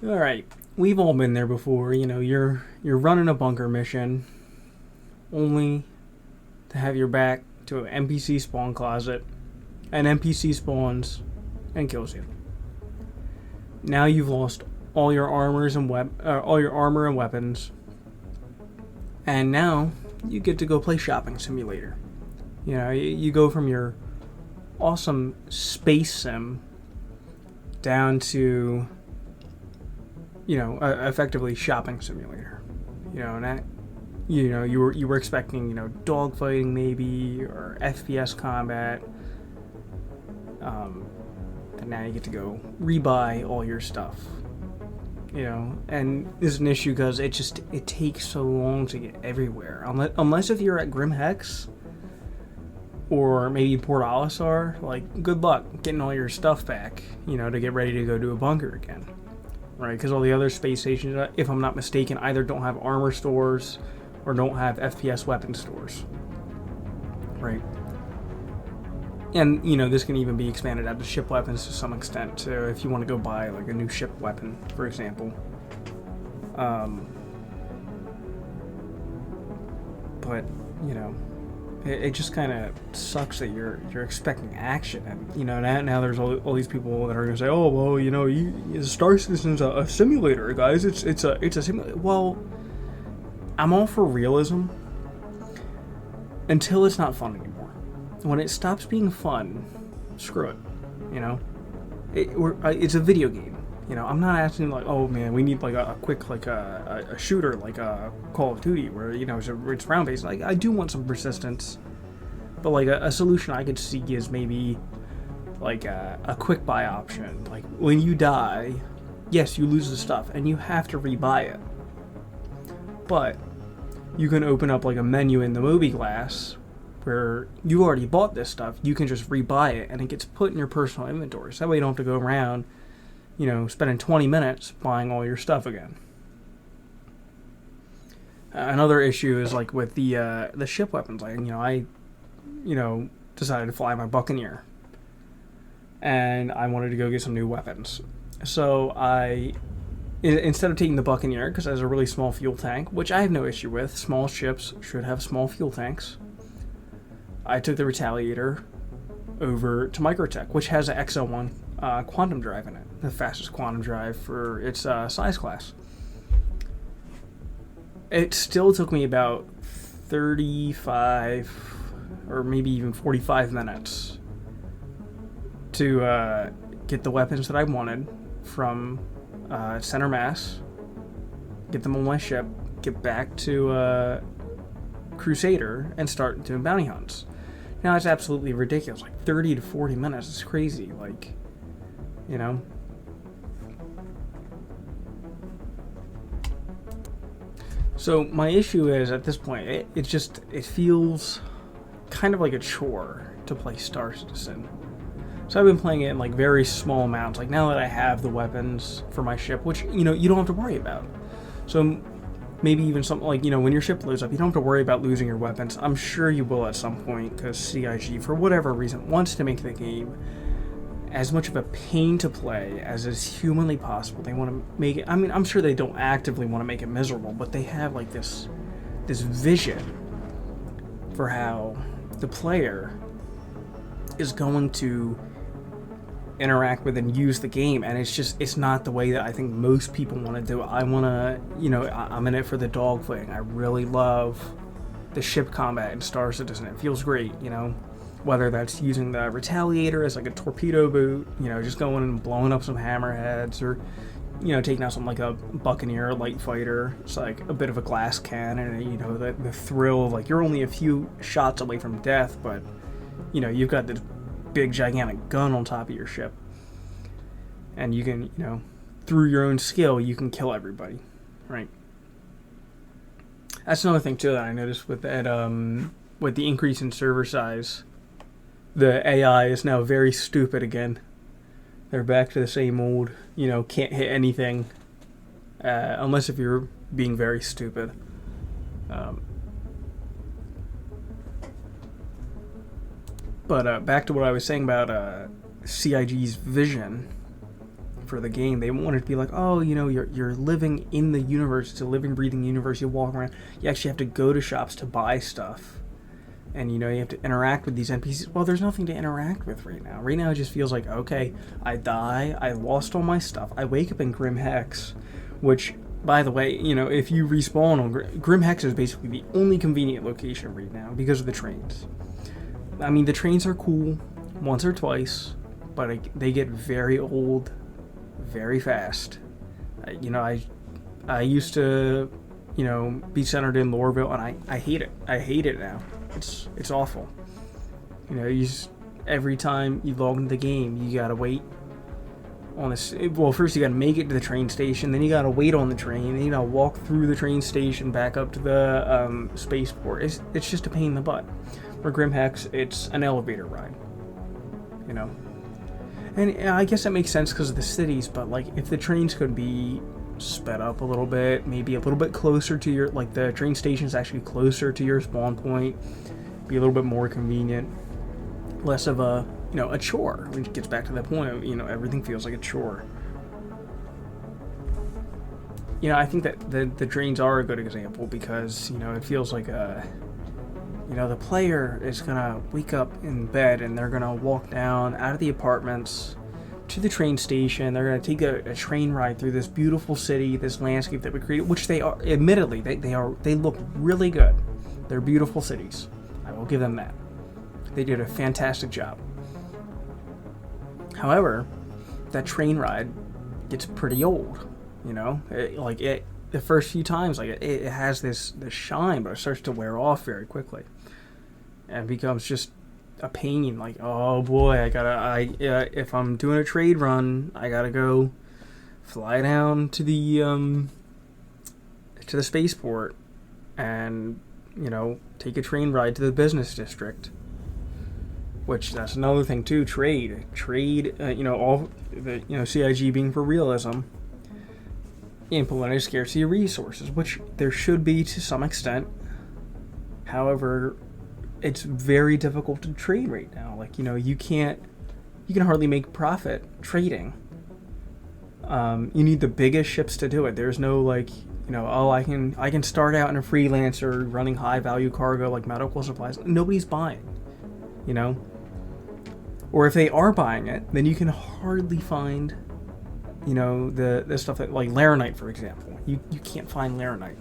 All right, we've all been there before. You're running a bunker mission, only to have your back to an NPC spawn closet. An NPC spawns and kills you. Now you've lost all your all your armor and weapons, and now you get to go play shopping simulator. You go from your awesome space sim down to effectively shopping simulator. And that, you were expecting, dogfighting maybe, or FPS combat. And now you get to go rebuy all your stuff. And this is an issue because it takes so long to get everywhere. Unless if you're at Grim Hex or maybe Port Olisar, like, good luck getting all your stuff back, to get ready to go to a bunker again. Right, because all the other space stations, if I'm not mistaken, either don't have armor stores or don't have FPS weapon stores. Right. And, this can even be expanded out to ship weapons to some extent, too, if you want to go buy, like, a new ship weapon, for example. But, it just kind of sucks that you're expecting action, and now there's all these people that are gonna say, oh well, Star Citizen's a simulator, guys. It's a simulator. Well, I'm all for realism until it's not fun anymore. When it stops being fun, screw it. It's a video game. I'm not asking, like, oh man, we need like a quick, like a shooter like a Call of Duty where it's round based. Like, I do want some persistence, but like a solution I could see is maybe like a quick buy option. Like, when you die, yes, you lose the stuff and you have to rebuy it, but you can open up like a menu in the mobiGlass where you already bought this stuff. You can just rebuy it and it gets put in your personal inventory. So that way you don't have to go around spending 20 minutes buying all your stuff again. Another issue is like with the ship weapons. Like, I decided to fly my Buccaneer, and I wanted to go get some new weapons. So instead of taking the Buccaneer, because it has a really small fuel tank, which I have no issue with, small ships should have small fuel tanks, I took the Retaliator over to Microtech, which has an XL1 quantum drive in it, the fastest quantum drive for its size class. It still took me about 35 or maybe even 45 minutes to get the weapons that I wanted from Center Mass, get them on my ship, get back to Crusader, and start doing bounty hunts. Now, it's absolutely ridiculous. Like, 30 to 40 minutes. It's crazy. Like, So my issue is, at this point, it feels kind of like a chore to play Star Citizen. So I've been playing it in like very small amounts. Like, now that I have the weapons for my ship, which you don't have to worry about. So maybe even something like, when your ship blows up, you don't have to worry about losing your weapons. I'm sure you will at some point, because CIG, for whatever reason, wants to make the game as much of a pain to play as is humanly possible. They want to make it, I'm sure they don't actively want to make it miserable, but they have like this vision for how the player is going to interact with and use the game, and it's not the way that I think most people want to do it. I want to, I'm in it for the dogfighting. I really love the ship combat in Star Citizen. It feels great, whether that's using the Retaliator as like a torpedo boot, just going and blowing up some hammerheads, or taking out something like a Buccaneer light fighter. It's like a bit of a glass cannon, and the thrill of like you're only a few shots away from death, but you've got this big gigantic gun on top of your ship, and you can through your own skill you can kill everybody, right? That's another thing too that I noticed with that with the increase in server size. The AI is now very stupid again. They're back to the same old, can't hit anything unless if you're being very stupid. But back to what I was saying about CIG's vision for the game. They want it to be like, oh, you know, you're living in the universe. It's a living, breathing universe. You walk around. You actually have to go to shops to buy stuff. And, you know, you have to interact with these NPCs. Well, there's nothing to interact with right now. Right now it just feels like, okay, I die. I lost all my stuff. I wake up in Grim Hex, which, by the way, you know, if you respawn on Grim Hex is basically the only convenient location right now because of the trains. I mean, the trains are cool once or twice, but they get very old very fast. You know, I used to, you know, be centered in Lorville, and I hate it. I hate it now. It's awful. You know, every time you log into the game, you gotta wait on this. Well, first you gotta make it to the train station, then you gotta wait on the train, then you gotta walk through the train station back up to the spaceport. It's just a pain in the butt. For Grim Hex, it's an elevator ride. You know, and I guess that makes sense because of the cities. But like, if the trains could be sped up a little bit, maybe a little bit closer to your, like the train station is actually closer to your spawn point, be a little bit more convenient, less of a, you know, a chore, which gets back to that point of, you know, everything feels like a chore. You know, I think that the trains are a good example because, you know, it feels like you know, the player is gonna wake up in bed and they're gonna walk down out of the apartments to the train station. They're going to take a train ride through this beautiful city, this landscape that we created, which they are, admittedly, they look really good. They're beautiful cities. I will give them that. They did a fantastic job. However, that train ride gets pretty old, you know? The first few times, like, it has this shine, but it starts to wear off very quickly. And it becomes just a pain, like, oh boy, if I'm doing a trade run, I gotta go fly down to the spaceport and, you know, take a train ride to the business district, which that's another thing too. Trade, you know, all the, you know, CIG being for realism, implemented scarcity of resources, which there should be to some extent. However, it's very difficult to trade right now. Like, you know, you can hardly make profit trading. You need the biggest ships to do it. There's no, like, you know, oh, I can start out in a freelancer running high value cargo like medical supplies. Nobody's buying, you know. Or if they are buying it, then you can hardly find, you know, the stuff that, like Laranite, for example. You can't find Laranite,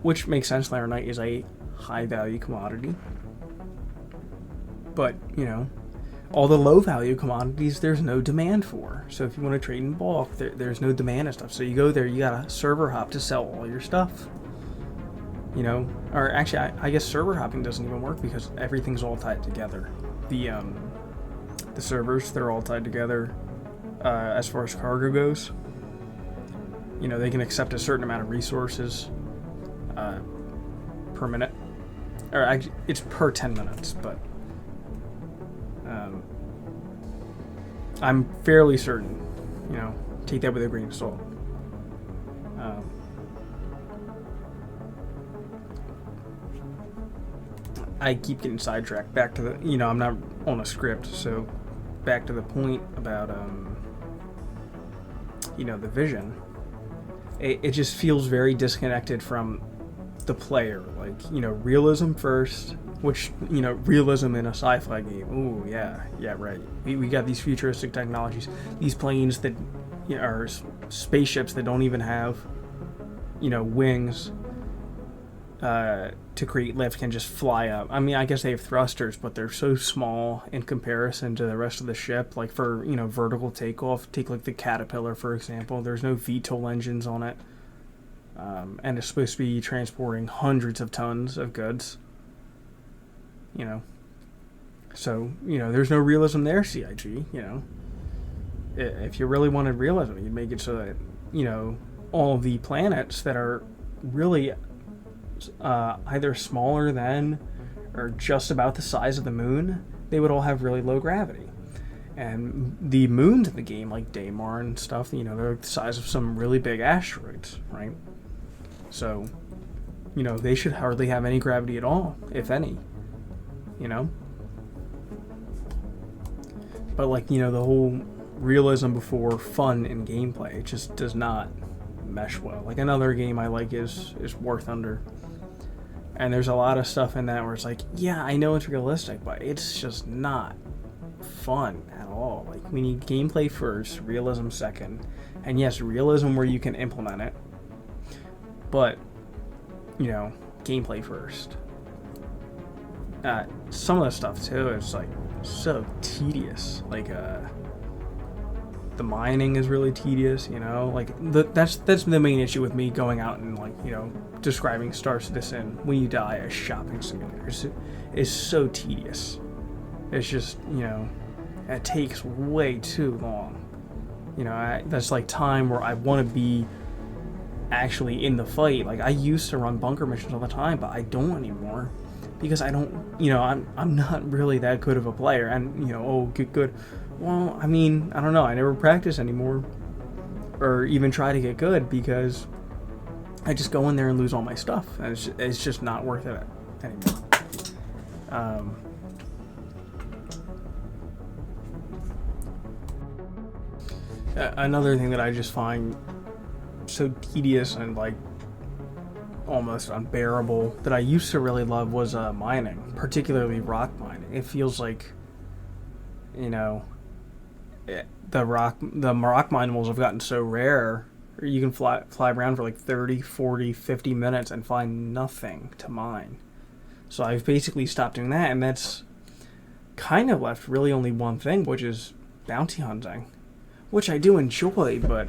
which makes sense. Laranite is a high value commodity, but, you know, all the low value commodities there's no demand for. So if you want to trade in bulk, there's no demand and stuff. So you go there, you got a server hop to sell all your stuff, you know. Or actually, I guess server hopping doesn't even work because everything's all tied together. The servers, they're all tied together as far as cargo goes. You know, they can accept a certain amount of resources per minute. Or actually, it's per 10 minutes, but I'm fairly certain, you know, take that with a grain of salt. I keep getting sidetracked. Back to the, you know, I'm not on a script, so back to the point about, you know, the vision. It just feels very disconnected from the player. Like, you know, realism first, which, you know, realism in a sci-fi game. Ooh, yeah, right. We got these futuristic technologies, these planes that, you know, are spaceships that don't even have, you know, wings to create lift, can just fly up. I mean, I guess they have thrusters, but they're so small in comparison to the rest of the ship. Like for, you know, vertical takeoff, take like the Caterpillar, for example. There's no VTOL engines on it. And it's supposed to be transporting hundreds of tons of goods. You know. So, you know, there's no realism there, CIG, you know. If you really wanted realism, you'd make it so that, you know, all the planets that are really either smaller than or just about the size of the moon, they would all have really low gravity. And the moons in the game, like Daymar and stuff, you know, they're the size of some really big asteroids, right? So, you know, they should hardly have any gravity at all, if any, you know? But, like, you know, the whole, realism before fun and gameplay. It just does not mesh well. Like, another game I like is War Thunder. And there's a lot of stuff in that where it's like, yeah, I know it's realistic, but it's just not fun at all. Like, we need gameplay first, realism second. And yes, realism where you can implement it. But, you know, gameplay first. Some of the stuff too is like so tedious. Like, the mining is really tedious, you know. Like, that's the main issue with me going out and, like, you know, describing Star Citizen when you die as shopping simulators. It's so tedious. It's just, you know, it takes way too long. You know, that's like time where I want to be actually in the fight. Like, I used to run bunker missions all the time, but I don't anymore because I don't, you know, I'm not really that good of a player. And, you know, oh, get good. Well, I mean, I don't know. I never practice anymore or even try to get good because I just go in there and lose all my stuff. And it's just not worth it anymore. Another thing that I just find so tedious and, like, almost unbearable that I used to really love was mining, particularly rock mining. It feels like, you know, the rock minables have gotten so rare. You can fly around for like 30, 40, 50 minutes and find nothing to mine. So I've basically stopped doing that, and that's kind of left really only one thing, which is bounty hunting, which I do enjoy, but,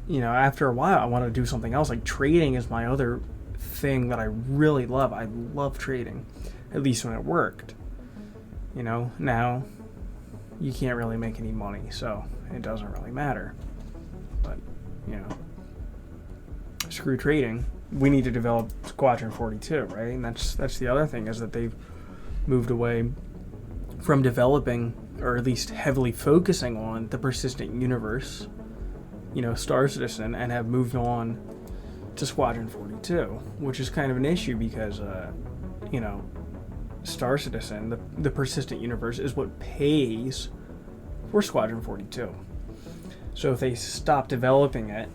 you know, after a while I want to do something else. Like, trading is my other thing that I really love. I love trading, at least when it worked. You know, now you can't really make any money, so it doesn't really matter. But, you know, screw trading. We need to develop Squadron 42, right? And that's the other thing, is that they've moved away from developing, or at least heavily focusing on, the persistent universe, you know, Star Citizen, and have moved on to Squadron 42, which is kind of an issue because, you know, Star Citizen, the persistent universe, is what pays for Squadron 42. So if they stop developing it,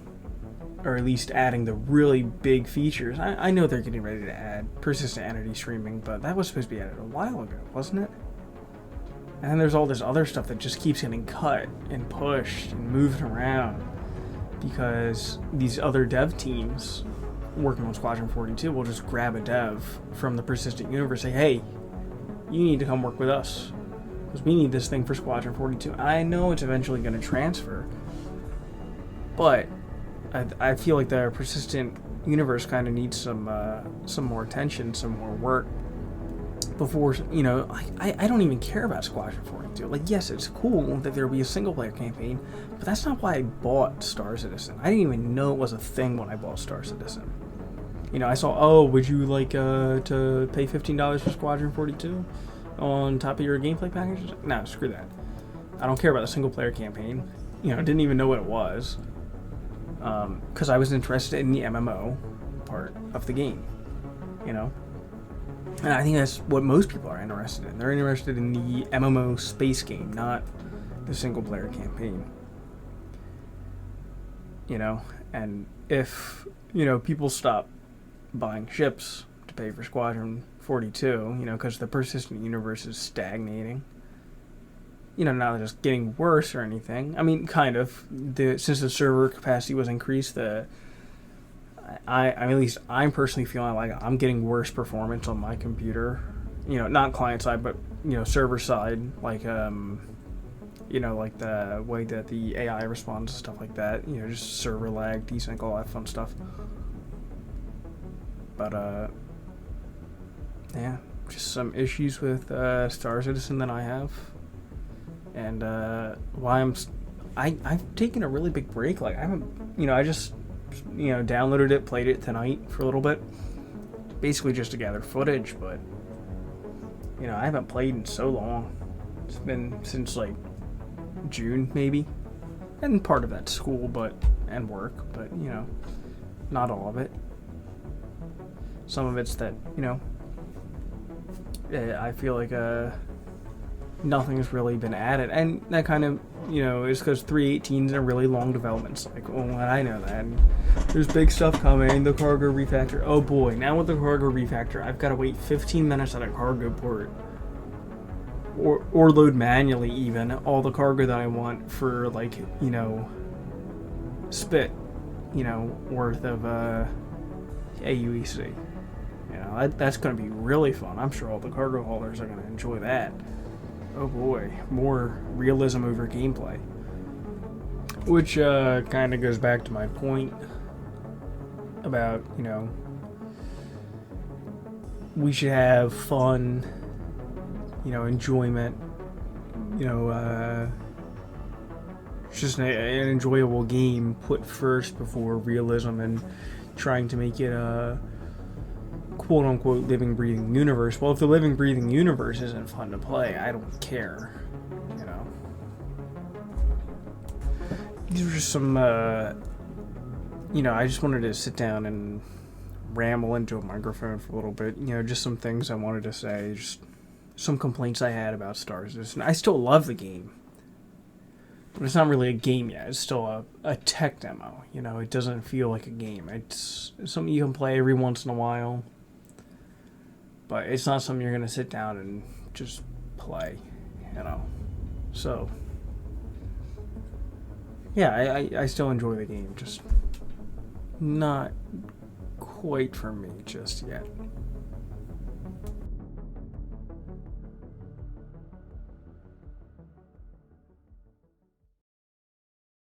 or at least adding the really big features, I know they're getting ready to add persistent entity streaming, but that was supposed to be added a while ago, wasn't it? And then there's all this other stuff that just keeps getting cut and pushed and moved around because these other dev teams working on Squadron 42 will just grab a dev from the persistent universe and say, hey, you need to come work with us because we need this thing for Squadron 42. I know it's eventually going to transfer, but I feel like the persistent universe kind of needs some more attention, some more work before, you know, I don't even care about Squadron 42. Like, yes, it's cool that there will be a single-player campaign, but that's not why I bought Star Citizen. I didn't even know it was a thing when I bought Star Citizen. You know, I saw, oh, would you like to pay $15 for Squadron 42 on top of your gameplay package? No, screw that. I don't care about the single-player campaign. You know, I didn't even know what it was because I was interested in the MMO part of the game, you know? And I think that's what most people are interested in. They're interested in the MMO space game, not the single-player campaign. You know, and if, you know, people stop buying ships to pay for Squadron 42, you know, because the persistent universe is stagnating. You know, not just getting worse or anything. I mean, kind of. Since the server capacity was increased, at least I'm personally feeling like I'm getting worse performance on my computer. You know, not client side, but, you know, server side. Like, you know, like the way that the AI responds and stuff like that. You know, just server lag, desync, all that fun stuff. But, yeah, just some issues with Star Citizen that I have. And why I've taken a really big break. Like, I haven't, you know, I just, you know, downloaded it, played it tonight for a little bit, basically just to gather footage. But, you know, I haven't played in so long. It's been since like June maybe, and part of that's school, and work, but, you know, not all of it. Some of it's that, you know, I feel like nothing's really been added, and that kind of, is because 3.18's in a really long development cycle, and I know that. And there's big stuff coming, the cargo refactor. Oh boy, now with the cargo refactor, I've got to wait 15 minutes at a cargo port, or load manually even, all the cargo that I want for, like, spit, worth of AUEC. That's going to be really fun. I'm sure all the cargo haulers are going to enjoy that. Oh boy, more realism over gameplay. Which kind of goes back to my point about, we should have fun, enjoyment, just an enjoyable game put first before realism and trying to make it a quote-unquote living, breathing universe. Well, if the living, breathing universe isn't fun to play, I don't care, These were just some, I just wanted to sit down and ramble into a microphone for a little bit, just some things I wanted to say, just some complaints I had about Star Citizen. I still love the game, but it's not really a game yet. It's still a tech demo, it doesn't feel like a game. It's something you can play every once in a while, but it's not something you're going to sit down and just play, So, yeah, I still enjoy the game, just not quite for me just yet.